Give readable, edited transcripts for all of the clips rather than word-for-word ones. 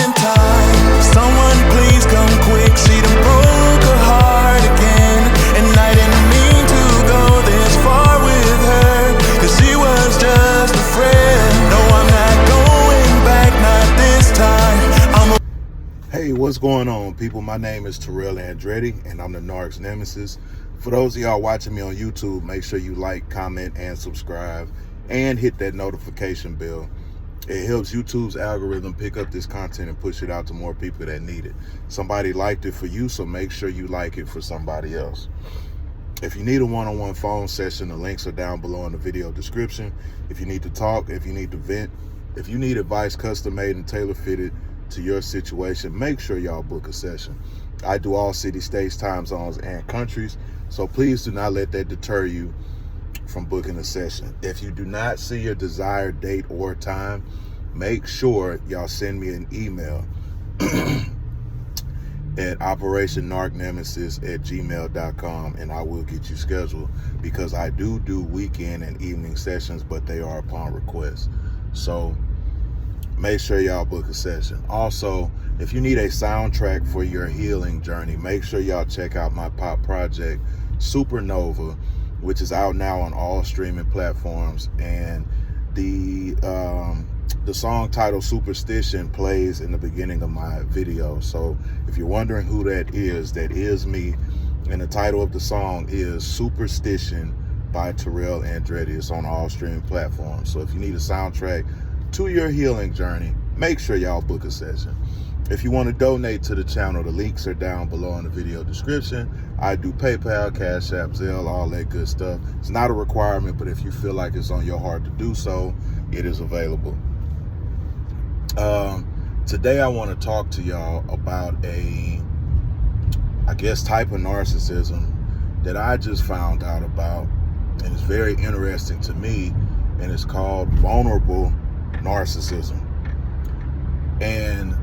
in time. Someone please come quick, she done broke her heart again. And I didn't mean to go this far with her, cause she was just a friend. No, I'm not going back, not this time. Hey, what's going on, people? My name is Terrell Andretti, and I'm the Narc's Nemesis. For those of y'all watching me on YouTube, make sure you like, comment, and subscribe, and hit that notification bell. It helps YouTube's algorithm pick up this content and push it out to more people that need it. Somebody liked it for you, so make sure you like it for somebody else. If you need a one-on-one phone session, the links are down below in the video description. If you need to talk, if you need to vent, if you need advice custom-made and tailor-fitted to your situation, make sure y'all book a session. I do all cities, states, time zones, and countries, so please do not let that deter you from booking a session. If you do not see your desired date or time, make sure y'all send me an email at operationnarcnemesis@gmail.com, and I will get you scheduled, because I do weekend and evening sessions, but they are upon request. So make sure y'all book a session. Also, if you need a soundtrack for your healing journey, make sure y'all check out my pop project, Supernova, which is out now on all streaming platforms. And the song titled Superstition plays in the beginning of my video. So if you're wondering who that is me. And the title of the song is Superstition by Terrell Andretti. It's on all streaming platforms. So if you need a soundtrack to your healing journey, make sure y'all book a session. If you want to donate to the channel, the links are down below in the video description. I do PayPal, Cash App, Zelle, all that good stuff. It's not a requirement, but if you feel like it's on your heart to do so, it is available. Today I want to talk to y'all about type of narcissism that I just found out about, and it's very interesting to me, and it's called vulnerable narcissism. And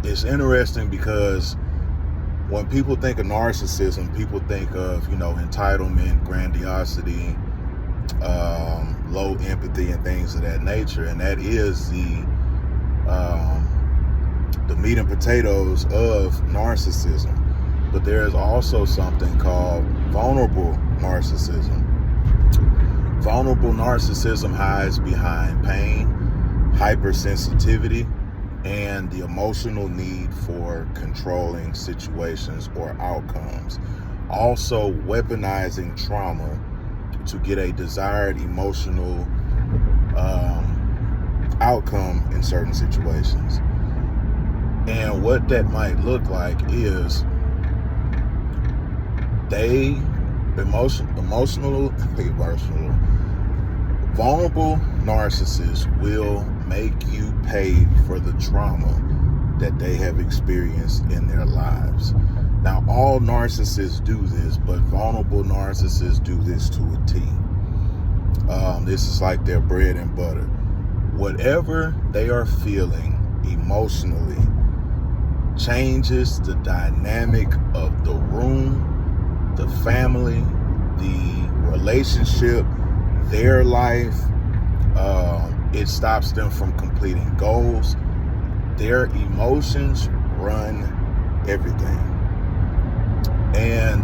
it's interesting because when people think of narcissism, people think of, entitlement, grandiosity, low empathy, and things of that nature. And that is the meat and potatoes of narcissism. But there is also something called vulnerable narcissism. Vulnerable narcissism hides behind pain, hypersensitivity, and the emotional need for controlling situations or outcomes. Also weaponizing trauma to get a desired emotional outcome in certain situations. And what that might look like is vulnerable narcissists will make you pay for the trauma that they have experienced in their lives. Now, all narcissists do this, but vulnerable narcissists do this to a T. This is like their bread and butter. Whatever they are feeling emotionally changes the dynamic of the room, the family, the relationship, their life. It stops them from completing goals. Their emotions run everything. And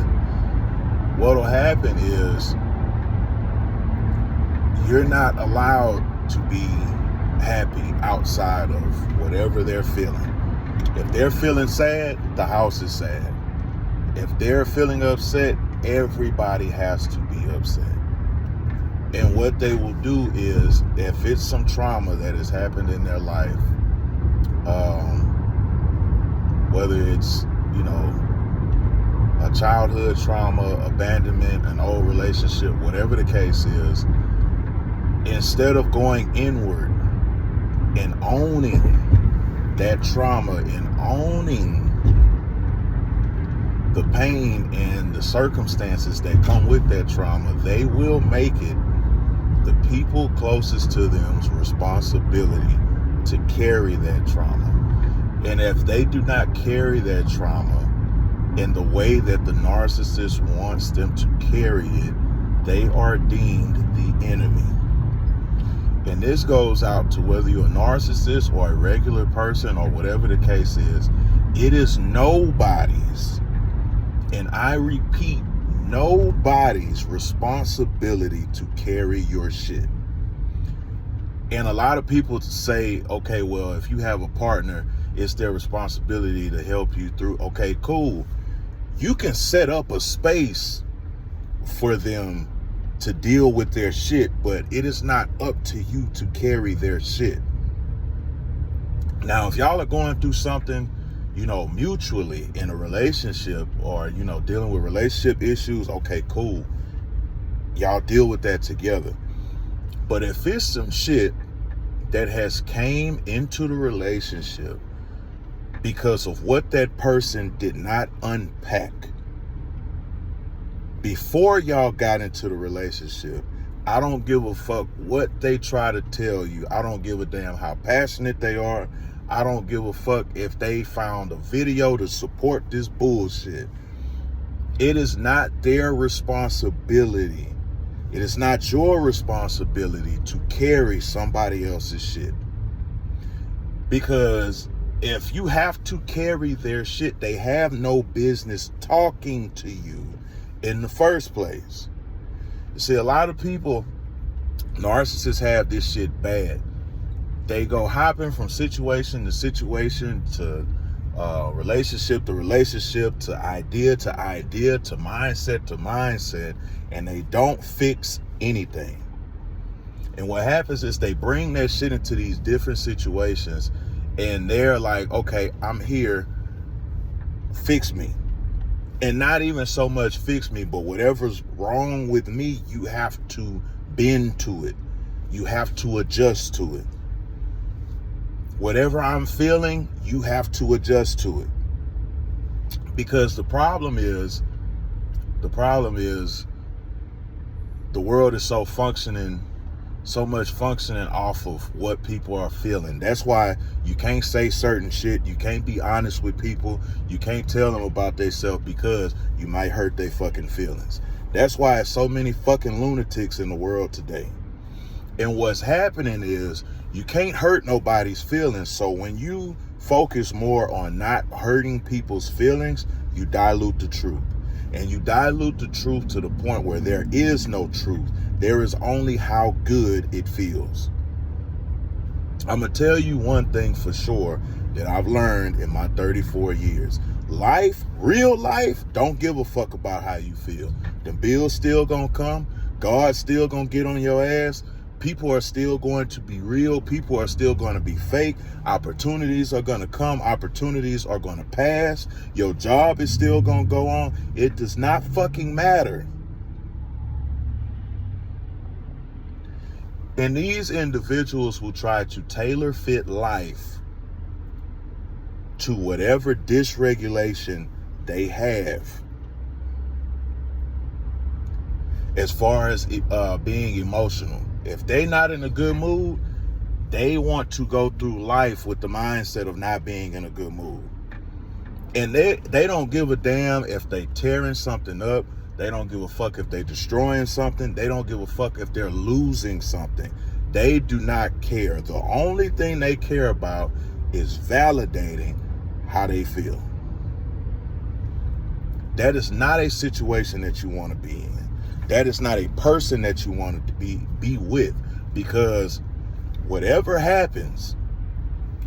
what'll happen is you're not allowed to be happy outside of whatever they're feeling. If they're feeling sad, the house is sad. If they're feeling upset, everybody has to be upset. And what they will do is, if it's some trauma that has happened in their life, whether it's, a childhood trauma, abandonment, an old relationship, whatever the case is, instead of going inward and owning that trauma and owning the pain and the circumstances that come with that trauma, they will make it the people closest to them's responsibility to carry that trauma. And if they do not carry that trauma in the way that the narcissist wants them to carry it, they are deemed the enemy. and this goes out to whether you're a narcissist or a regular person or whatever the case is, it is nobody's, and I repeat, nobody's responsibility to carry your shit. And a lot of people say, okay, well, if you have a partner, it's their responsibility to help you through. Okay, cool. You can set up a space for them to deal with their shit, but it is not up to you to carry their shit. Now, if y'all are going through something, mutually in a relationship, or, dealing with relationship issues, okay, cool. Y'all deal with that together. But if it's some shit that has came into the relationship because of what that person did not unpack before y'all got into the relationship, I don't give a fuck what they try to tell you. I don't give a damn how passionate they are. I don't give a fuck if they found a video to support this bullshit. It is not their responsibility. It is not your responsibility to carry somebody else's shit. Because if you have to carry their shit, they have no business talking to you in the first place. You see, a lot of people, narcissists, have this shit bad. They go hopping from situation to situation, to relationship to relationship, to idea to mindset, and they don't fix anything. And what happens is they bring that shit into these different situations, and they're like, okay, I'm here, fix me. And not even so much fix me, but whatever's wrong with me, you have to bend to it. You have to adjust to it. Whatever I'm feeling, you have to adjust to it. Because the problem is the world is so much functioning off of what people are feeling. That's why you can't say certain shit. You can't be honest with people. You can't tell them about themselves, because you might hurt their fucking feelings. That's why there's so many fucking lunatics in the world today. And what's happening is you can't hurt nobody's feelings. So when you focus more on not hurting people's feelings, you dilute the truth. And you dilute the truth to the point where there is no truth. There is only how good it feels. I'm going to tell you one thing for sure that I've learned in my 34 years. Life, real life, don't give a fuck about how you feel. The bills still going to come. God's still going to get on your ass. People are still going to be real. People are still going to be fake. Opportunities are going to come. Opportunities are going to pass. Your job is still going to go on. It does not fucking matter. And these individuals will try to tailor fit life to whatever dysregulation they have. As far as being emotional. If they're not in a good mood, they want to go through life with the mindset of not being in a good mood. And they don't give a damn if they tearing something up. They don't give a fuck if they're destroying something. They don't give a fuck if they're losing something. They do not care. The only thing they care about is validating how they feel. That is not a situation that you want to be in. That is not a person that you want to be with, because whatever happens,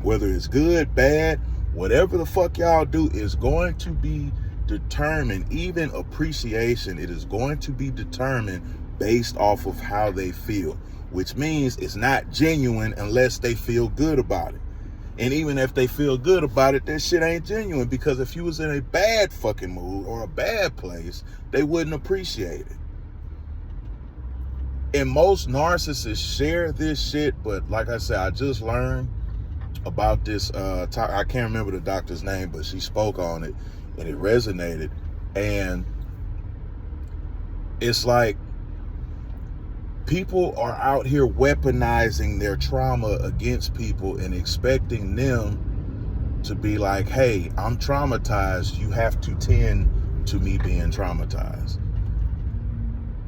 whether it's good, bad, whatever the fuck y'all do is going to be determined. Even appreciation, it is going to be determined based off of how they feel, which means it's not genuine unless they feel good about it. And even if they feel good about it, that shit ain't genuine, because if you was in a bad fucking mood or a bad place, they wouldn't appreciate it. And most narcissists share this shit, but like I said, I just learned about this. I can't remember the doctor's name, but she spoke on it, and it resonated. And it's like people are out here weaponizing their trauma against people and expecting them to be like, hey, I'm traumatized. You have to tend to me being traumatized.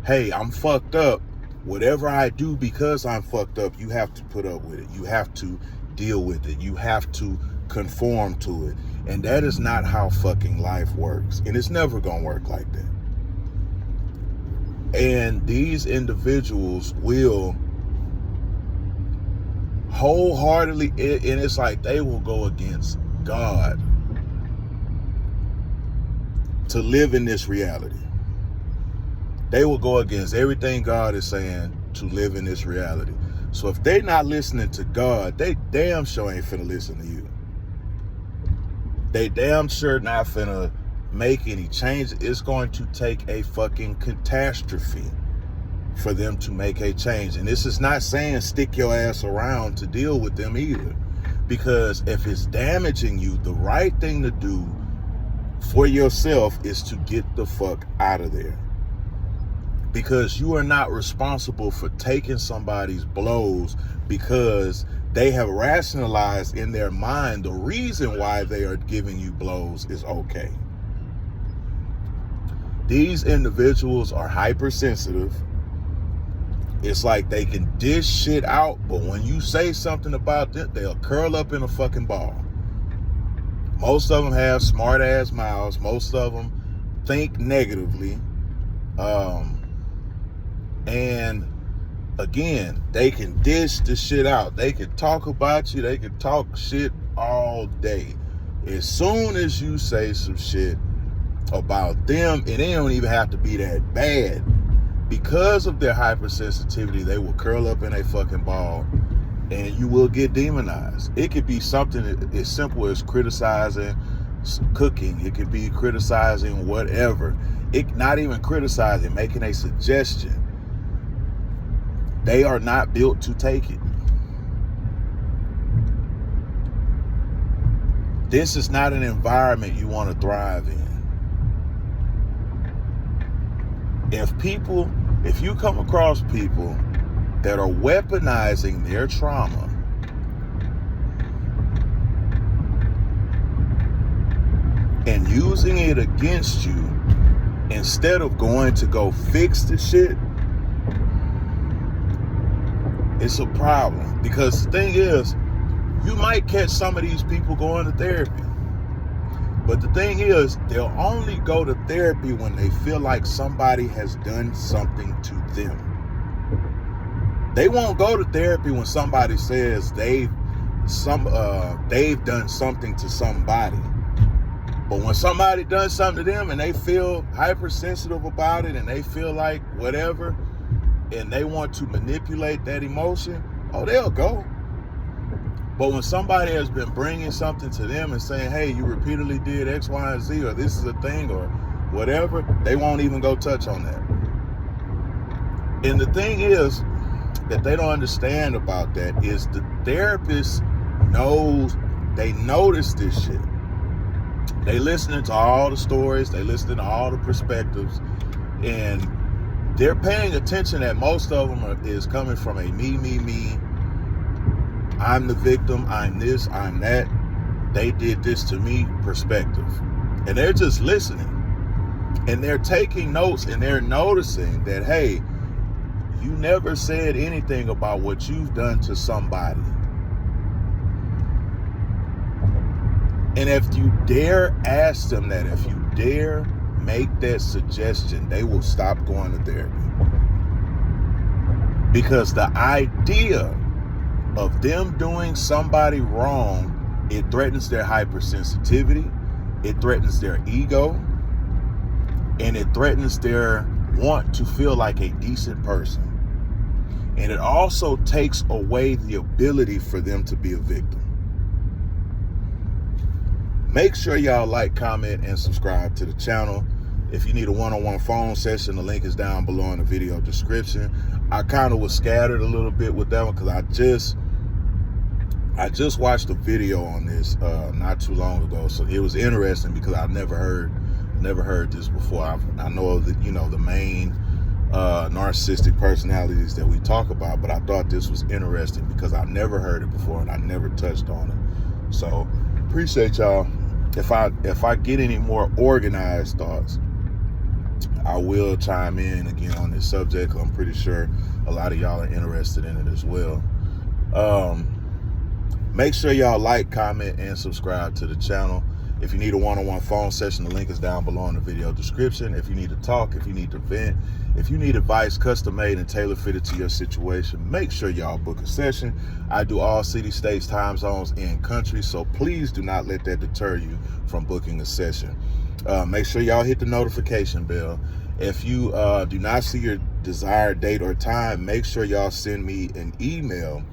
Hey, I'm fucked up. whatever I do because I'm fucked up, you have to put up with it. You have to deal with it. You have to conform to it. And that is not how fucking life works. And it's never gonna work like that. And these individuals will wholeheartedly, and it's like they will go against God to live in this reality. They will go against everything God is saying to live in this reality. So if they're not listening to God, they damn sure ain't finna listen to you. They damn sure not finna make any changes. It's going to take a fucking catastrophe for them to make a change. And this is not saying stick your ass around to deal with them either. Because if it's damaging you, the right thing to do for yourself is to get the fuck out of there. Because you are not responsible for taking somebody's blows, because they have rationalized in their mind the reason why they are giving you blows is okay. These individuals are hypersensitive. It's like they can dish shit out, but when you say something about it, they'll curl up in a fucking ball. Most of them have smart ass mouths. Most of them think negatively. And again, they can dish the shit out. They can talk about you. They can talk shit all day. As soon as you say some shit about them, and they don't even have to be that bad, because of their hypersensitivity, they will curl up in a fucking ball and you will get demonized. It could be something as simple as criticizing cooking. It could be criticizing whatever. It not even criticizing, making a suggestion. They are not built to take it. This is not an environment you want to thrive in. If you come across people that are weaponizing their trauma and using it against you instead of going to go fix the shit, it's a problem. Because the thing is, you might catch some of these people going to therapy. But the thing is, they'll only go to therapy when they feel like somebody has done something to them. They won't go to therapy when somebody says they've done something to somebody. But when somebody does something to them and they feel hypersensitive about it and they feel like whatever, and they want to manipulate that emotion, oh, they'll go. But when somebody has been bringing something to them and saying, hey, you repeatedly did X, Y, and Z, or this is a thing, or whatever, they won't even go touch on that. And the thing is that they don't understand about that is the therapist they notice this shit. They listening to all the stories, they listening to all the perspectives, and they're paying attention that most of them is coming from a me. I'm the victim, I'm this, I'm that, they did this to me perspective. And they're just listening. And they're taking notes and they're noticing that, hey, you never said anything about what you've done to somebody. And if you dare ask them that, if you dare make that suggestion, they will stop going to therapy. Because the idea of them doing somebody wrong, it threatens their hypersensitivity, it threatens their ego, and it threatens their want to feel like a decent person. And it also takes away the ability for them to be a victim. Make sure y'all like, comment, and subscribe to the channel. If you need a one-on-one phone session, the link is down below in the video description. I kind of was scattered a little bit with that one because I just watched a video on this not too long ago, so it was interesting because I never heard this before. I know of the main narcissistic personalities that we talk about, but I thought this was interesting because I never heard it before and I never touched on it. So appreciate y'all. If I get any more organized thoughts, I will chime in again on this subject. I'm pretty sure a lot of y'all are interested in it as well. Make sure y'all like, comment, and subscribe to the channel. If you need a one-on-one phone session, the link is down below in the video description. If you need to talk, if you need to vent, if you need advice custom made and tailor fitted to your situation, make sure y'all book a session. I do all cities, states, time zones, and countries, so please do not let that deter you from booking a session. Make sure y'all hit the notification bell. If you do not see your desired date or time, make sure y'all send me an email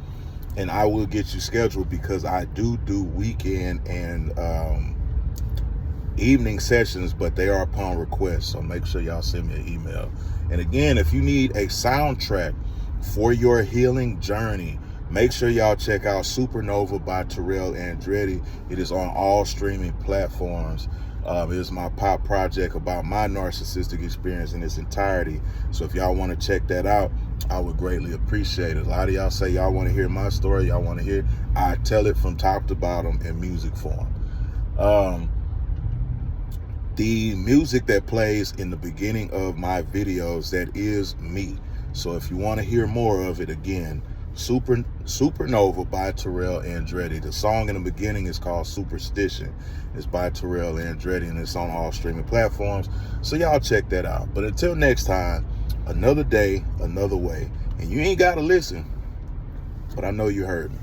and I will get you scheduled, because I do weekend and evening sessions, but they are upon request. So make sure y'all send me an email. And again, if you need a soundtrack for your healing journey, make sure y'all check out Supernova by Terrell Andretti. It is on all streaming platforms. It is my pop project about my narcissistic experience in its entirety. So if y'all want to check that out, I would greatly appreciate it. A lot of y'all say y'all want to hear my story. Y'all want to hear, I tell it from top to bottom in music form. The music that plays in the beginning of my videos, that is me. So if you want to hear more of it, again, Supernova by Terrell Andretti. The song in the beginning is called Superstition. It's by Terrell Andretti, and it's on all streaming platforms. So y'all check that out. But until next time, another day, another way. And you ain't got to listen, but I know you heard me.